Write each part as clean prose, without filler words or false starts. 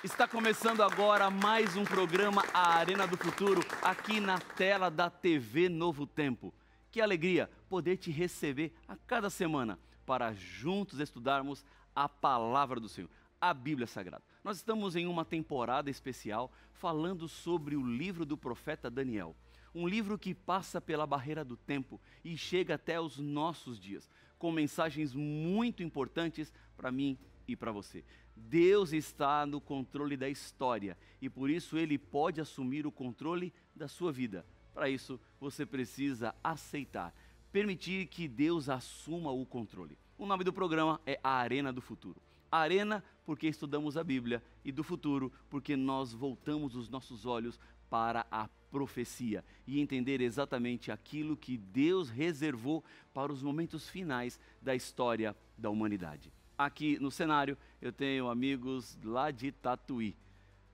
Está começando agora mais um programa A Arena do Futuro, aqui na tela da TV Novo Tempo. Que alegria poder te receber a cada semana para juntos estudarmos a Palavra do Senhor, a Bíblia Sagrada. Nós estamos em uma temporada especial falando sobre o livro do profeta Daniel. Um livro que passa pela barreira do tempo e chega até os nossos dias, com mensagens muito importantes para mim e para você. Deus está no controle da história e por isso Ele pode assumir o controle da sua vida. Para isso, você precisa aceitar, permitir que Deus assuma o controle. O nome do programa é A Arena do Futuro. A Arena porque estudamos a Bíblia e do futuro porque nós voltamos os nossos olhos para a profecia e entender exatamente aquilo que Deus reservou para os momentos finais da história da humanidade. Aqui no cenário eu tenho amigos lá de Tatuí,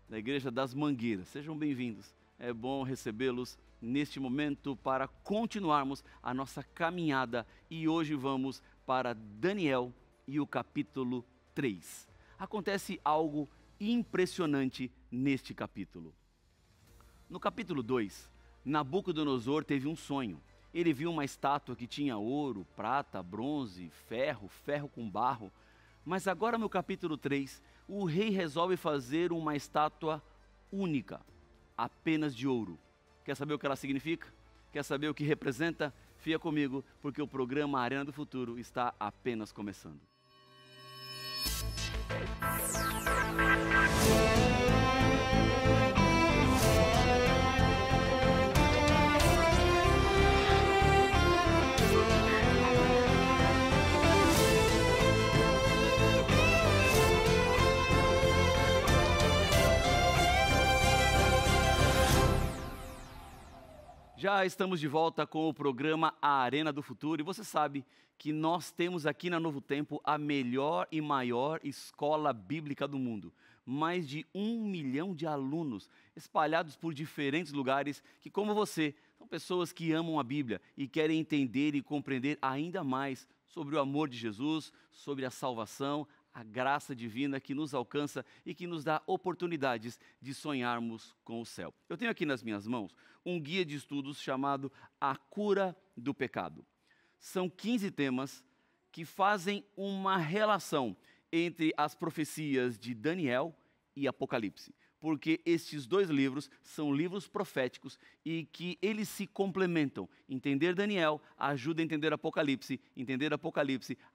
da Igreja das Mangueiras. Sejam bem-vindos. É bom recebê-los neste momento para continuarmos a nossa caminhada e hoje vamos para Daniel e o capítulo 3. Acontece algo impressionante neste capítulo. No capítulo 2, Nabucodonosor teve um sonho. Ele viu uma estátua que tinha ouro, prata, bronze, ferro com barro. Mas agora no capítulo 3, o rei resolve fazer uma estátua única, apenas de ouro. Quer saber o que ela significa? Quer saber o que representa? Fica comigo, porque o programa Arena do Futuro está apenas começando. Já estamos de volta com o programa A Arena do Futuro e você sabe que nós temos aqui na Novo Tempo a melhor e maior escola bíblica do mundo. Mais de 1 milhão de alunos espalhados por diferentes lugares que, como você, são pessoas que amam a Bíblia e querem entender e compreender ainda mais sobre o amor de Jesus, sobre a salvação, a graça divina que nos alcança e que nos dá oportunidades de sonharmos com o céu. Eu tenho aqui nas minhas mãos um guia de estudos chamado A Cura do Pecado. São 15 temas que fazem uma relação entre as profecias de Daniel e Apocalipse, porque estes dois livros são livros proféticos e que eles se complementam. Entender Daniel ajuda a entender Apocalipse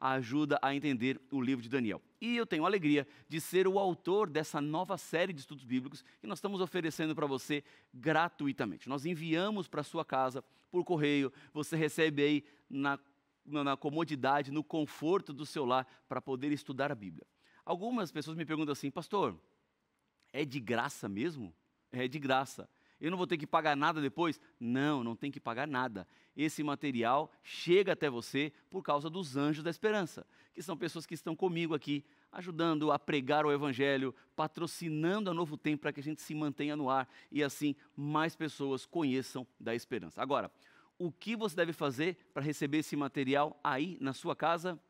ajuda a entender o livro de Daniel. E eu tenho a alegria de ser o autor dessa nova série de estudos bíblicos que nós estamos oferecendo para você gratuitamente. Nós enviamos para a sua casa por correio, você recebe aí na comodidade, no conforto do seu lar para poder estudar a Bíblia. Algumas pessoas me perguntam assim, pastor, é de graça mesmo? É de graça. Eu não vou ter que pagar nada depois? Não, não tem que pagar nada. Esse material chega até você por causa dos Anjos da Esperança, que são pessoas que estão comigo aqui, ajudando a pregar o Evangelho, patrocinando a Novo Tempo para que a gente se mantenha no ar e assim mais pessoas conheçam da esperança. Agora, o que você deve fazer para receber esse material aí na sua casa?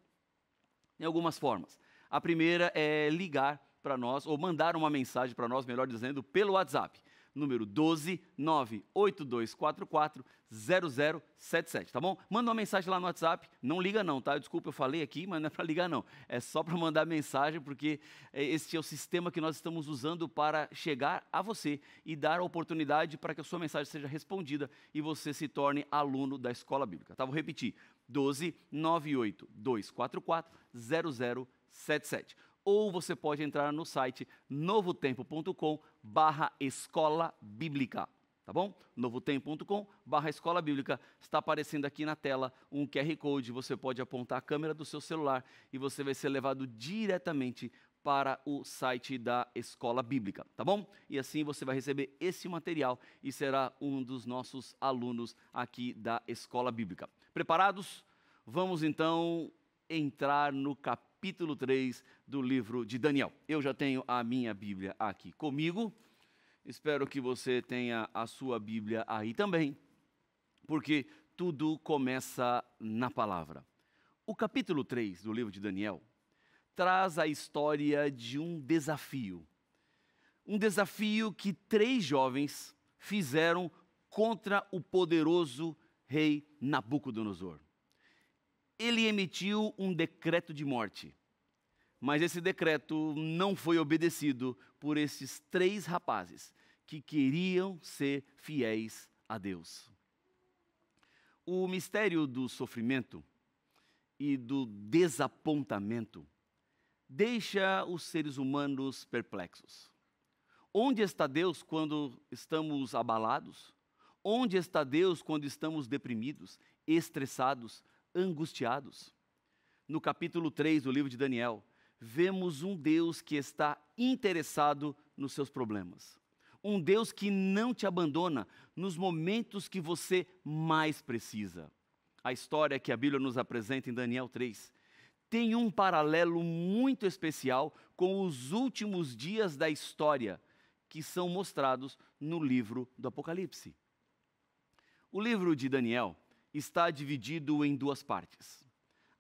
Tem algumas formas. A primeira é ligar para nós, ou mandar uma mensagem para nós, melhor dizendo, pelo WhatsApp, número 12982440077, tá bom? Manda uma mensagem lá no WhatsApp, não liga não, tá? Desculpa, eu falei aqui, mas não é para ligar não, é só para mandar mensagem, porque este é o sistema que nós estamos usando para chegar a você e dar a oportunidade para que a sua mensagem seja respondida e você se torne aluno da Escola Bíblica, tá? Vou repetir, 12982440077. Ou você pode entrar no site novotempo.com/escola bíblica, tá bom? novotempo.com/escola bíblica, está aparecendo aqui na tela um QR Code, você pode apontar a câmera do seu celular e você vai ser levado diretamente para o site da Escola Bíblica, tá bom? E assim você vai receber esse material e será um dos nossos alunos aqui da Escola Bíblica. Preparados? Vamos então entrar no capítulo 3 do livro de Daniel. Eu já tenho a minha Bíblia aqui comigo, espero que você tenha a sua Bíblia aí também, porque tudo começa na palavra. O capítulo 3 do livro de Daniel traz a história de um desafio. Um desafio que 3 jovens fizeram contra o poderoso rei Nabucodonosor. Ele emitiu um decreto de morte, mas esse decreto não foi obedecido por esses 3 rapazes que queriam ser fiéis a Deus. O mistério do sofrimento e do desapontamento deixa os seres humanos perplexos. Onde está Deus quando estamos abalados? Onde está Deus quando estamos deprimidos, estressados, angustiados? No capítulo 3 do livro de Daniel, vemos um Deus que está interessado nos seus problemas. Um Deus que não te abandona nos momentos que você mais precisa. A história que a Bíblia nos apresenta em Daniel 3 tem um paralelo muito especial com os últimos dias da história que são mostrados no livro do Apocalipse. O livro de Daniel está dividido em 2 partes.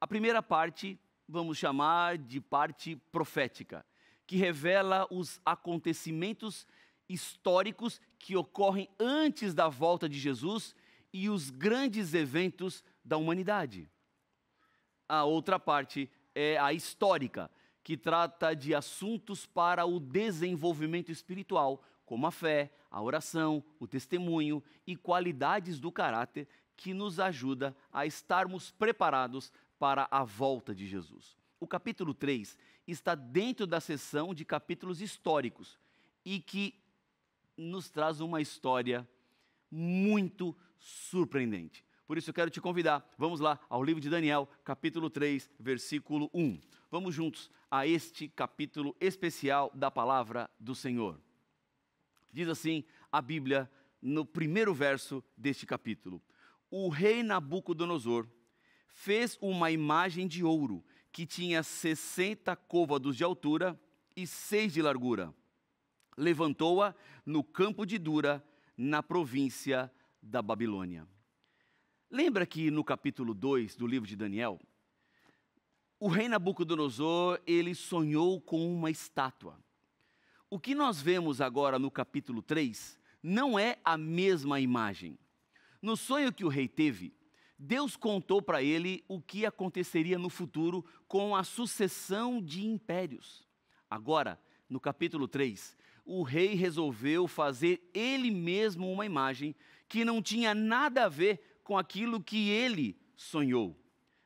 A primeira parte, vamos chamar de parte profética, que revela os acontecimentos históricos que ocorrem antes da volta de Jesus e os grandes eventos da humanidade. A outra parte é a histórica, que trata de assuntos para o desenvolvimento espiritual, como a fé, a oração, o testemunho e qualidades do caráter que nos ajuda a estarmos preparados para a volta de Jesus. O capítulo 3 está dentro da seção de capítulos históricos e que nos traz uma história muito surpreendente. Por isso eu quero te convidar, vamos lá ao livro de Daniel, capítulo 3, versículo 1. Vamos juntos a este capítulo especial da palavra do Senhor. Diz assim a Bíblia no primeiro verso deste capítulo: o rei Nabucodonosor fez uma imagem de ouro que tinha 60 côvados de altura e 6 de largura. Levantou-a no campo de Dura, na província da Babilônia. Lembra que no capítulo 2 do livro de Daniel, o rei Nabucodonosor, ele sonhou com uma estátua. O que nós vemos agora no capítulo 3 não é a mesma imagem. No sonho que o rei teve, Deus contou para ele o que aconteceria no futuro com a sucessão de impérios. Agora, no capítulo 3, o rei resolveu fazer ele mesmo uma imagem que não tinha nada a ver com aquilo que ele sonhou.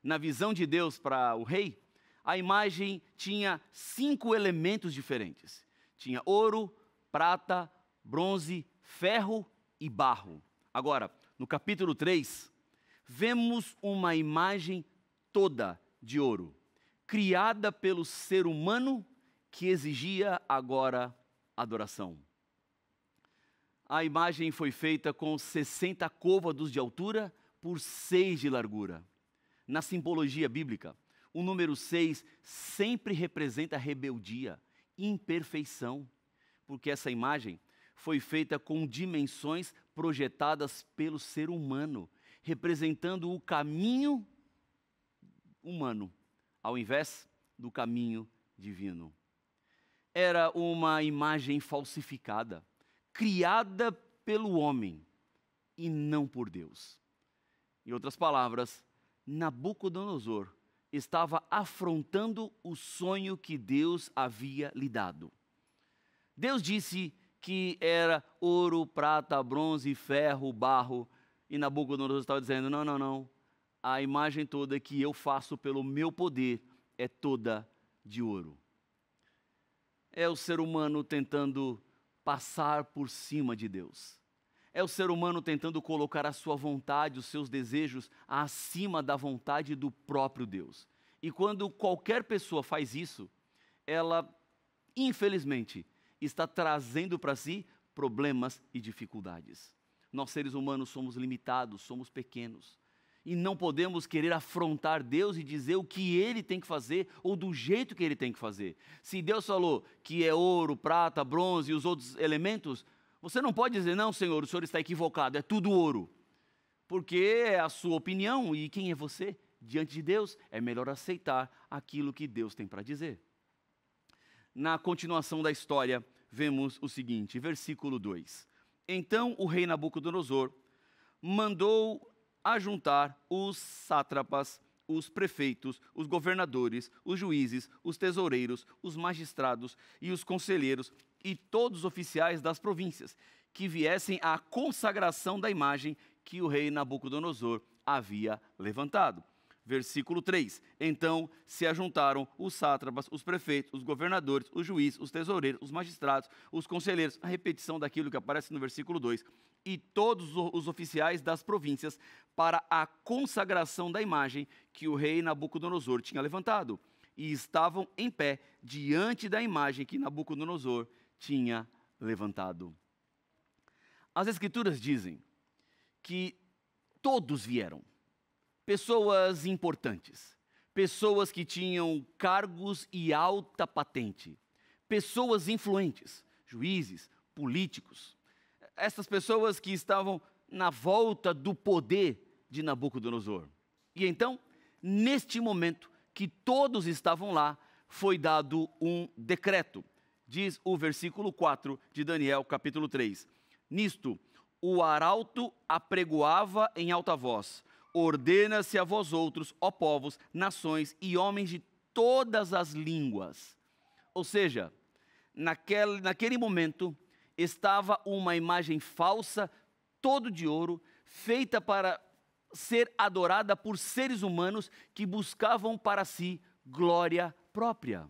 Na visão de Deus para o rei, a imagem tinha 5 elementos diferentes. Tinha ouro, prata, bronze, ferro e barro. Agora, no capítulo 3, vemos uma imagem toda de ouro, criada pelo ser humano que exigia agora adoração. A imagem foi feita com 60 côvados de altura por 6 de largura. Na simbologia bíblica, o número 6 sempre representa rebeldia, imperfeição, porque essa imagem foi feita com dimensões projetadas pelo ser humano, representando o caminho humano, ao invés do caminho divino. Era uma imagem falsificada, criada pelo homem e não por Deus. Em outras palavras, Nabucodonosor estava afrontando o sonho que Deus havia lhe dado. Deus disse que era ouro, prata, bronze, ferro, barro, e Nabucodonosor estava dizendo: não, não, não, a imagem toda que eu faço pelo meu poder é toda de ouro. É o ser humano tentando passar por cima de Deus. É o ser humano tentando colocar a sua vontade, os seus desejos, acima da vontade do próprio Deus. E quando qualquer pessoa faz isso, ela, infelizmente, está trazendo para si problemas e dificuldades. Nós, seres humanos, somos limitados, somos pequenos. E não podemos querer afrontar Deus e dizer o que Ele tem que fazer ou do jeito que Ele tem que fazer. Se Deus falou que é ouro, prata, bronze e os outros elementos, você não pode dizer: não, Senhor, o Senhor está equivocado, é tudo ouro. Porque é a sua opinião, e quem é você? Diante de Deus, é melhor aceitar aquilo que Deus tem para dizer. Na continuação da história, vemos o seguinte, versículo 2. Então o rei Nabucodonosor mandou ajuntar os sátrapas, os prefeitos, os governadores, os juízes, os tesoureiros, os magistrados e os conselheiros e todos os oficiais das províncias, que viessem à consagração da imagem que o rei Nabucodonosor havia levantado. Versículo 3. Então se ajuntaram os sátrapas, os prefeitos, os governadores, os juízes, os tesoureiros, os magistrados, os conselheiros, a repetição daquilo que aparece no versículo 2, e todos os oficiais das províncias para a consagração da imagem que o rei Nabucodonosor tinha levantado, e estavam em pé diante da imagem que Nabucodonosor tinha levantado. As Escrituras dizem que todos vieram, pessoas importantes, pessoas que tinham cargos e alta patente, pessoas influentes, juízes, políticos, essas pessoas que estavam na volta do poder de Nabucodonosor. E então, neste momento que todos estavam lá, foi dado um decreto. Diz o versículo 4 de Daniel, capítulo 3. Nisto, o arauto apregoava em alta voz: ordena-se a vós outros, ó povos, nações e homens de todas as línguas. Ou seja, naquele momento, estava uma imagem falsa, todo de ouro, feita para ser adorada por seres humanos que buscavam para si glória própria.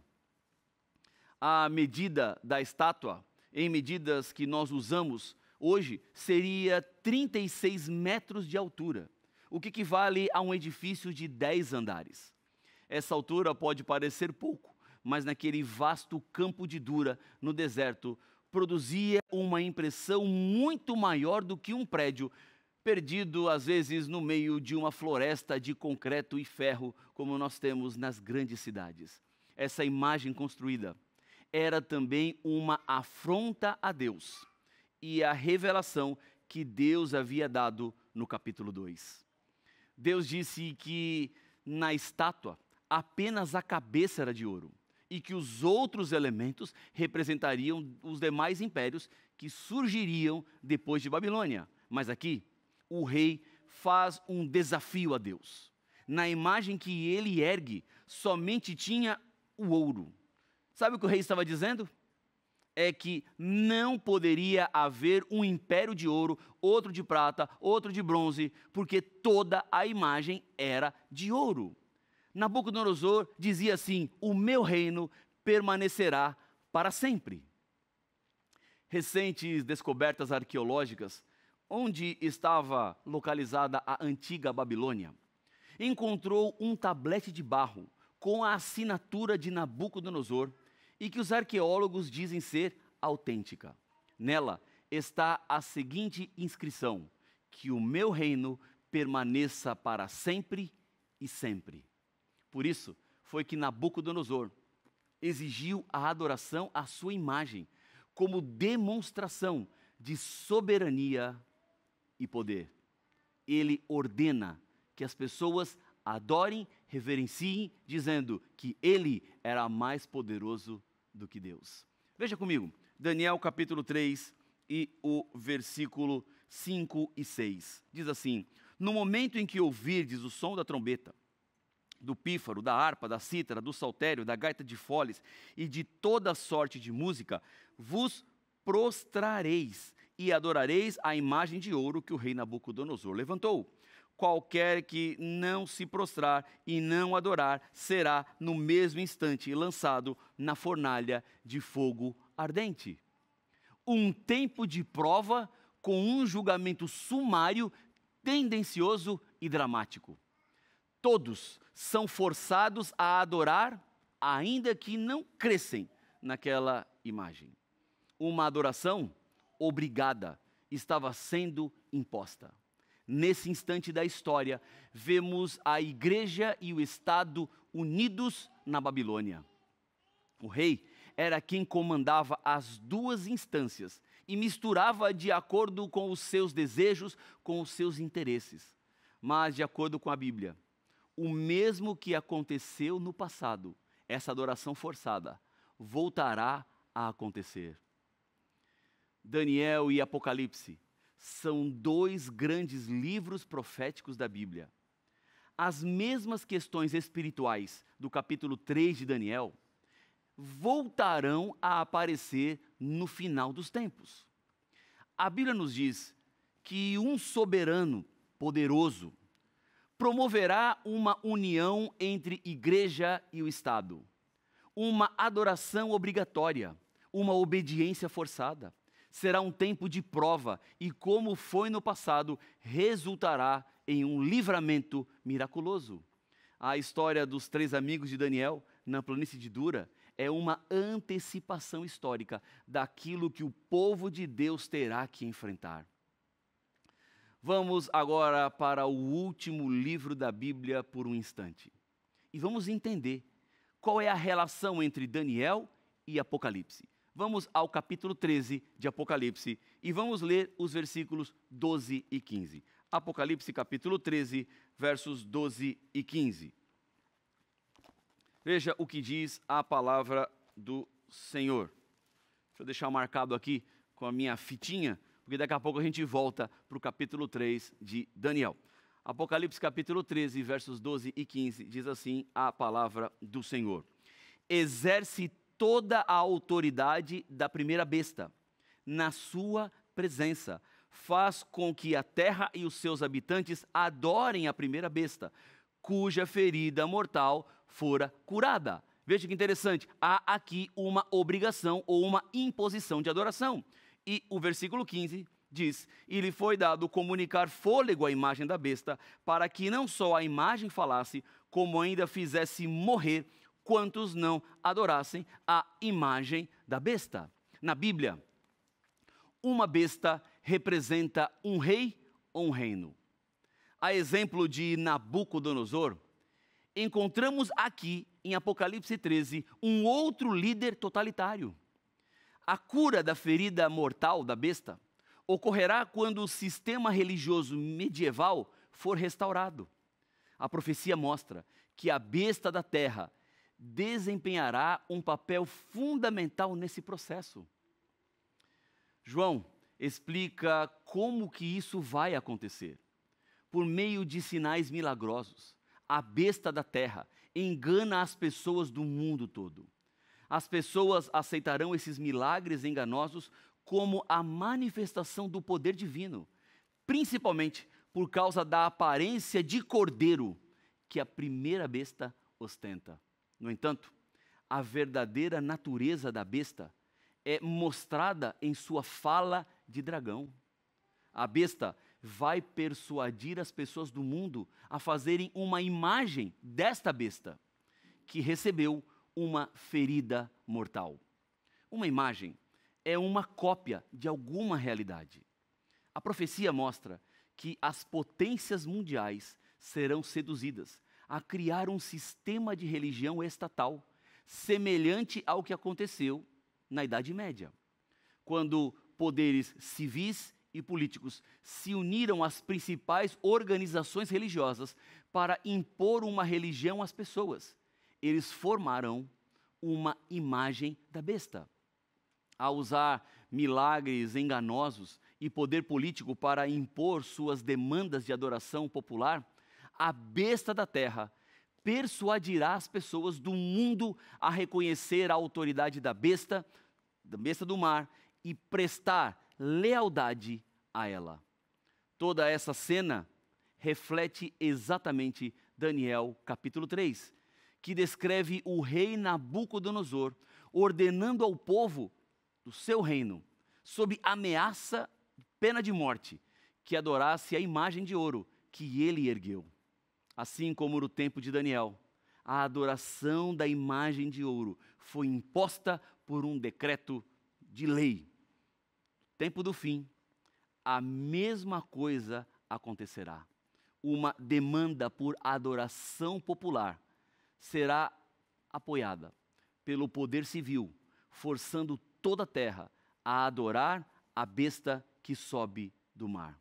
A medida da estátua, em medidas que nós usamos hoje, seria 36 metros de altura, o que equivale a um edifício de 10 andares. Essa altura pode parecer pouco, mas naquele vasto campo de Dura, no deserto, produzia uma impressão muito maior do que um prédio, perdido às vezes no meio de uma floresta de concreto e ferro, como nós temos nas grandes cidades. Essa imagem construída era também uma afronta a Deus e a revelação que Deus havia dado no capítulo 2. Deus disse que na estátua apenas a cabeça era de ouro e que os outros elementos representariam os demais impérios que surgiriam depois de Babilônia. Mas aqui, o rei faz um desafio a Deus. Na imagem que ele ergue, somente tinha o ouro. Sabe o que o rei estava dizendo? É que não poderia haver um império de ouro, outro de prata, outro de bronze, porque toda a imagem era de ouro. Nabucodonosor dizia assim: o meu reino permanecerá para sempre. Recentes descobertas arqueológicas, onde estava localizada a antiga Babilônia, encontrou um tablete de barro com a assinatura de Nabucodonosor e que os arqueólogos dizem ser autêntica. Nela está a seguinte inscrição: que o meu reino permaneça para sempre e sempre. Por isso, foi que Nabucodonosor exigiu a adoração à sua imagem, como demonstração de soberania e poder. Ele ordena que as pessoas adorem, reverenciem, dizendo que ele era mais poderoso do que Deus. Veja comigo, Daniel capítulo 3 e o versículo 5 e 6. Diz assim: no momento em que ouvirdes o som da trombeta, do pífaro, da harpa, da cítara, do saltério, da gaita de foles e de toda sorte de música, vos prostrareis e adorareis a imagem de ouro que o rei Nabucodonosor levantou. Qualquer que não se prostrar e não adorar será no mesmo instante lançado na fornalha de fogo ardente. Um tempo de prova com um julgamento sumário, tendencioso e dramático. Todos são forçados a adorar, ainda que não crescem naquela imagem. Uma adoração obrigada estava sendo imposta. Nesse instante da história, vemos a igreja e o Estado unidos na Babilônia. O rei era quem comandava as duas instâncias e misturava de acordo com os seus desejos, com os seus interesses. Mas, de acordo com a Bíblia, o mesmo que aconteceu no passado, essa adoração forçada, voltará a acontecer. Daniel e Apocalipse são dois grandes livros proféticos da Bíblia. As mesmas questões espirituais do capítulo 3 de Daniel voltarão a aparecer no final dos tempos. A Bíblia nos diz que um soberano poderoso promoverá uma união entre igreja e o Estado, uma adoração obrigatória, uma obediência forçada. Será um tempo de prova e, como foi no passado, resultará em um livramento miraculoso. A história dos 3 amigos de Daniel na planície de Dura é uma antecipação histórica daquilo que o povo de Deus terá que enfrentar. Vamos agora para o último livro da Bíblia por um instante. E vamos entender qual é a relação entre Daniel e Apocalipse. Vamos ao capítulo 13 de Apocalipse e vamos ler os versículos 12 e 15. Apocalipse capítulo 13, versos 12 e 15. Veja o que diz a palavra do Senhor. Deixa eu deixar marcado aqui com a minha fitinha, porque daqui a pouco a gente volta para o capítulo 3 de Daniel. Apocalipse capítulo 13, versos 12 e 15, diz assim a palavra do Senhor. Exerce toda a autoridade da primeira besta, na sua presença. Faz com que a terra e os seus habitantes adorem a primeira besta, cuja ferida mortal fora curada. Veja que interessante, há aqui uma obrigação ou uma imposição de adoração. E o versículo 15 diz, e lhe foi dado comunicar fôlego à imagem da besta, para que não só a imagem falasse, como ainda fizesse morrer quantos não adorassem a imagem da besta. Na Bíblia, uma besta representa um rei ou um reino. A exemplo de Nabucodonosor, encontramos aqui em Apocalipse 13 um outro líder totalitário. A cura da ferida mortal da besta ocorrerá quando o sistema religioso medieval for restaurado. A profecia mostra que a besta da terra desempenhará um papel fundamental nesse processo. João explica como que isso vai acontecer. Por meio de sinais milagrosos, a besta da terra engana as pessoas do mundo todo. As pessoas aceitarão esses milagres enganosos como a manifestação do poder divino, principalmente por causa da aparência de cordeiro que a primeira besta ostenta. No entanto, a verdadeira natureza da besta é mostrada em sua fala de dragão. A besta vai persuadir as pessoas do mundo a fazerem uma imagem desta besta, que recebeu uma ferida mortal. Uma imagem é uma cópia de alguma realidade. A profecia mostra que as potências mundiais serão seduzidas a criar um sistema de religião estatal, semelhante ao que aconteceu na Idade Média, quando poderes civis e políticos se uniram às principais organizações religiosas para impor uma religião às pessoas. Eles formaram uma imagem da besta. Ao usar milagres enganosos e poder político para impor suas demandas de adoração popular, a besta da terra persuadirá as pessoas do mundo a reconhecer a autoridade da besta do mar e prestar lealdade a ela. Toda essa cena reflete exatamente Daniel capítulo 3, que descreve o rei Nabucodonosor ordenando ao povo do seu reino, sob ameaça, pena de morte, que adorasse a imagem de ouro que ele ergueu. Assim como no tempo de Daniel, a adoração da imagem de ouro foi imposta por um decreto de lei. No tempo do fim, a mesma coisa acontecerá. Uma demanda por adoração popular será apoiada pelo poder civil, forçando toda a terra a adorar a besta que sobe do mar.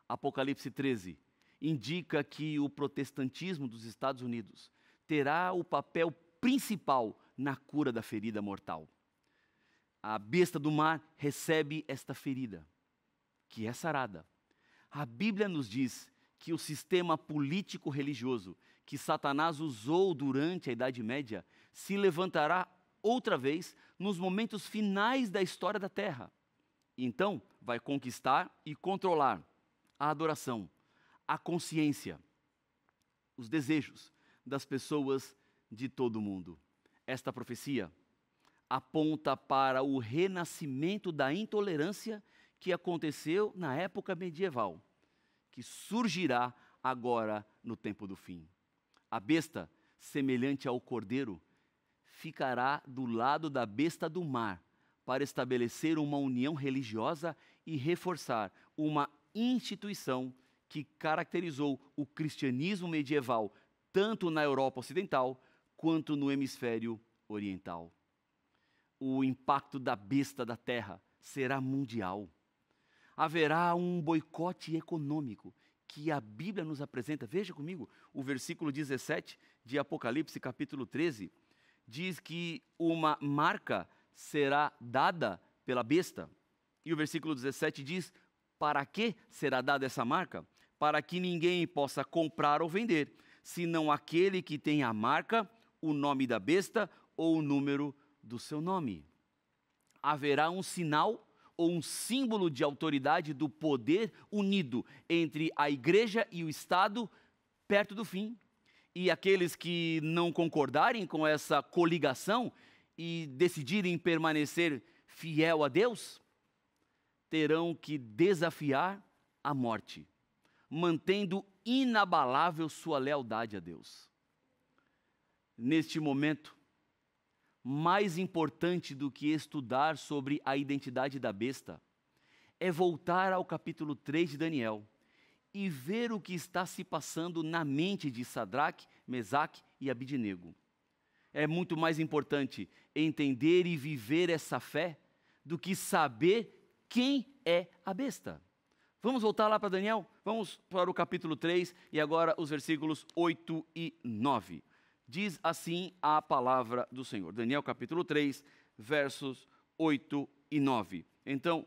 Apocalipse 13 indica que o protestantismo dos Estados Unidos terá o papel principal na cura da ferida mortal. a besta do mar recebe esta ferida, que é sarada. A Bíblia nos diz que o sistema político-religioso que Satanás usou durante a Idade Média se levantará outra vez nos momentos finais da história da Terra. Então, vai conquistar e controlar a adoração, a consciência, os desejos das pessoas de todo o mundo. Esta profecia aponta para o renascimento da intolerância que aconteceu na época medieval, que surgirá agora no tempo do fim. A besta, semelhante ao cordeiro, ficará do lado da besta do mar para estabelecer uma união religiosa e reforçar uma instituição que caracterizou o cristianismo medieval tanto na Europa Ocidental quanto no hemisfério oriental. O impacto da besta da terra será mundial. Haverá um boicote econômico que a Bíblia nos apresenta. Veja comigo, o versículo 17 de Apocalipse, capítulo 13, diz que uma marca será dada pela besta. E o versículo 17 diz, para que será dada essa marca? Para que ninguém possa comprar ou vender, senão aquele que tem a marca, o nome da besta ou o número do seu nome. Haverá um sinal ou um símbolo de autoridade do poder unido entre a igreja e o Estado perto do fim. E aqueles que não concordarem com essa coligação e decidirem permanecer fiel a Deus, terão que desafiar a morte, mantendo inabalável sua lealdade a Deus. Neste momento, mais importante do que estudar sobre a identidade da besta, é voltar ao capítulo 3 de Daniel e ver o que está se passando na mente de Sadraque, Mesaque e Abidnego. É muito mais importante entender e viver essa fé do que saber quem é a besta. Vamos voltar lá para Daniel? Vamos para o capítulo 3 e agora os versículos 8 e 9. Diz assim a palavra do Senhor. Daniel capítulo 3, versos 8 e 9. Então,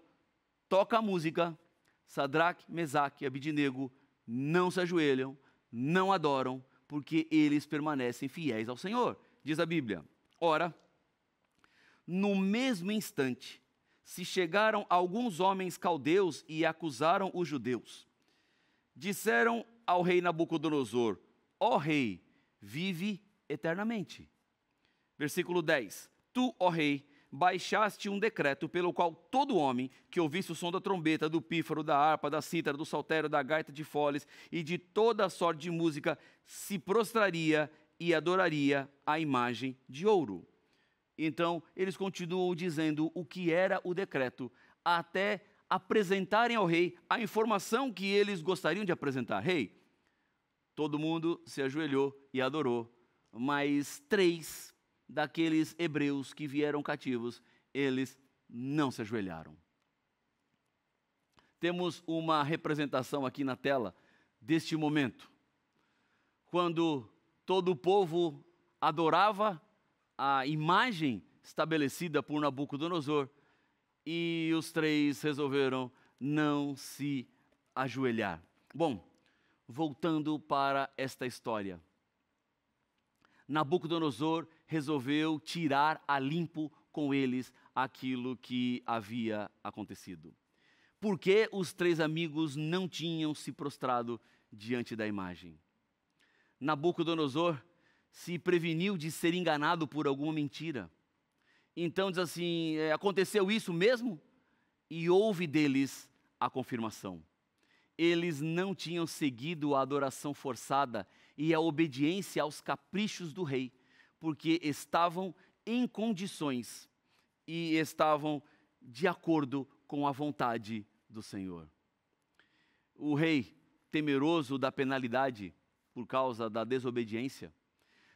toca a música, Sadraque, Mesaque e Abidnego não se ajoelham, não adoram, porque eles permanecem fiéis ao Senhor. Diz a Bíblia, ora, no mesmo instante, se chegaram alguns homens caldeus e acusaram os judeus. Disseram ao rei Nabucodonosor, ó rei, vive eternamente. Versículo 10. Tu, ó rei, baixaste um decreto pelo qual todo homem que ouvisse o som da trombeta, do pífaro, da harpa, da cítara, do saltério, da gaita de foles e de toda a sorte de música se prostraria e adoraria a imagem de ouro. Então, eles continuam dizendo o que era o decreto, até apresentarem ao rei a informação que eles gostariam de apresentar. Rei, todo mundo se ajoelhou e adorou, mas 3 daqueles hebreus que vieram cativos, eles não se ajoelharam. Temos uma representação aqui na tela deste momento, quando todo o povo adorava a imagem estabelecida por Nabucodonosor e os 3 resolveram não se ajoelhar. Bom, voltando para esta história. Nabucodonosor resolveu tirar a limpo com eles aquilo que havia acontecido. Por que os 3 amigos não tinham se prostrado diante da imagem? Nabucodonosor se preveniu de ser enganado por alguma mentira. Então diz assim, aconteceu isso mesmo? E houve deles a confirmação. Eles não tinham seguido a adoração forçada e a obediência aos caprichos do rei, porque estavam em condições e estavam de acordo com a vontade do Senhor. O rei, temeroso da penalidade por causa da desobediência,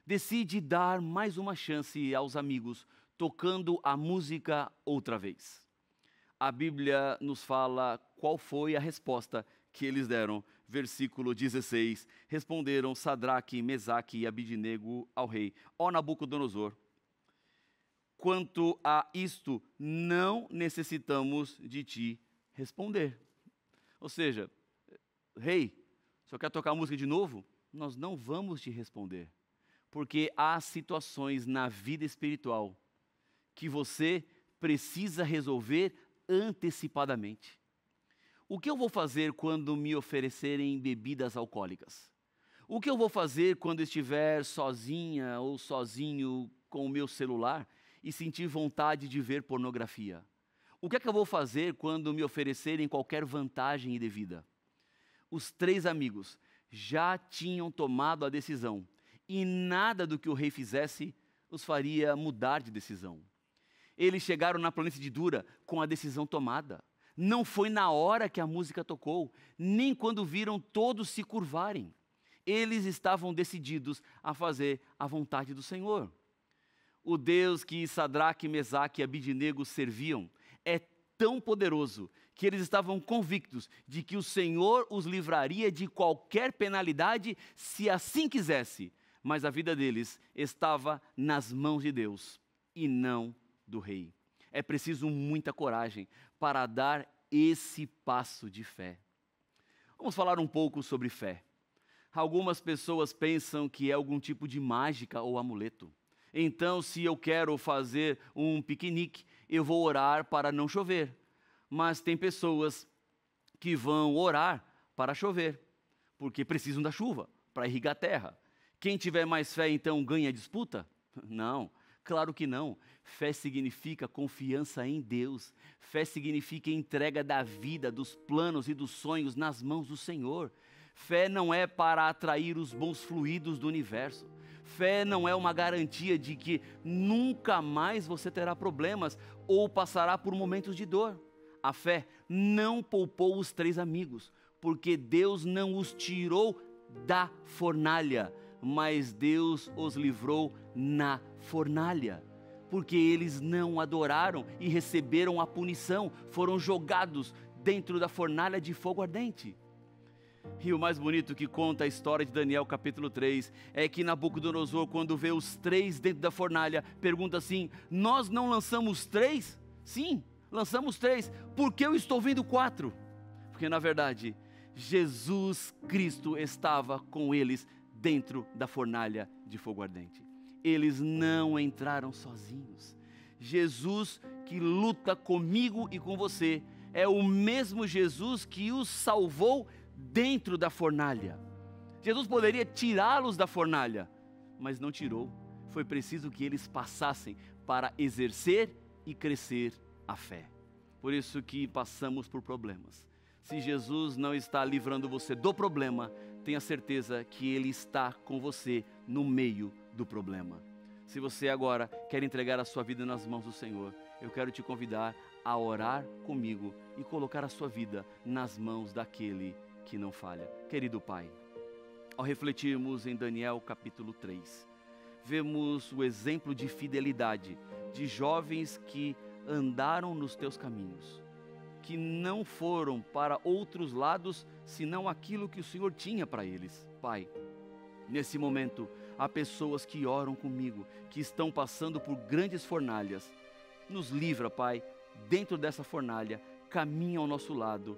decide dar mais uma chance aos amigos, tocando a música outra vez. A Bíblia nos fala qual foi a resposta que eles deram. Versículo 16, responderam Sadraque, Mesaque e Abidnego ao rei, ó Nabucodonosor, Quanto a isto, não necessitamos de ti responder. Ou seja, rei, só quer tocar a música de novo? Nós não vamos te responder. Porque há situações na vida espiritual que você precisa resolver antecipadamente. O que eu vou fazer quando me oferecerem bebidas alcoólicas? O que eu vou fazer quando estiver sozinha ou sozinho com o meu celular e sentir vontade de ver pornografia? O que é que eu vou fazer quando me oferecerem qualquer vantagem indevida? Os 3 amigos já tinham tomado a decisão e nada do que o rei fizesse os faria mudar de decisão. Eles chegaram na planície de Dura com a decisão tomada. Não foi na hora que a música tocou, nem quando viram todos se curvarem. Eles estavam decididos a fazer a vontade do Senhor. O Deus que Sadraque, Mesaque e Abidnego serviam é tão poderoso que eles estavam convictos de que o Senhor os livraria de qualquer penalidade se assim quisesse, mas a vida deles estava nas mãos de Deus e não do rei. É preciso muita coragem para dar esse passo de fé. Vamos falar um pouco sobre fé. Algumas pessoas pensam que é algum tipo de mágica ou amuleto. Então, se eu quero fazer um piquenique, eu vou orar para não chover. Mas tem pessoas que vão orar para chover, porque precisam da chuva para irrigar a terra. Quem tiver mais fé, então, ganha a disputa? Não, claro que não. Fé significa confiança em Deus. Fé significa entrega da vida, dos planos e dos sonhos nas mãos do Senhor. Fé não é para atrair os bons fluidos do universo. Fé não é uma garantia de que nunca mais você terá problemas ou passará por momentos de dor. A fé não poupou os 3 amigos, porque Deus não os tirou da fornalha, mas Deus os livrou na fornalha. Porque eles não adoraram e receberam a punição, foram jogados dentro da fornalha de fogo ardente. E o mais bonito que conta a história de Daniel capítulo 3 é que Nabucodonosor, quando vê os 3 dentro da fornalha, pergunta assim: nós não lançamos 3? Sim, lançamos 3, por que eu estou vendo 4? Porque na verdade, Jesus Cristo estava com eles dentro da fornalha de fogo ardente. Eles não entraram sozinhos. Jesus que luta comigo e com você é o mesmo Jesus que os salvou dentro da fornalha. Jesus poderia tirá-los da fornalha, mas não tirou. Foi preciso que eles passassem para exercer e crescer a fé. Por isso que passamos por problemas. Se Jesus não está livrando você do problema, tenha certeza que Ele está com você no meio do problema. Se você agora quer entregar a sua vida nas mãos do Senhor, eu quero te convidar a orar comigo e colocar a sua vida nas mãos daquele que não falha. Querido Pai, ao refletirmos em Daniel capítulo 3, vemos o exemplo de fidelidade de jovens que andaram nos teus caminhos, que não foram para outros lados senão aquilo que o Senhor tinha para eles. Pai, nesse momento, há pessoas que oram comigo, que estão passando por grandes fornalhas. Nos livra, Pai, dentro dessa fornalha, caminha ao nosso lado,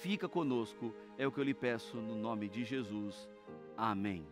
fica conosco, é o que eu lhe peço no nome de Jesus. Amém.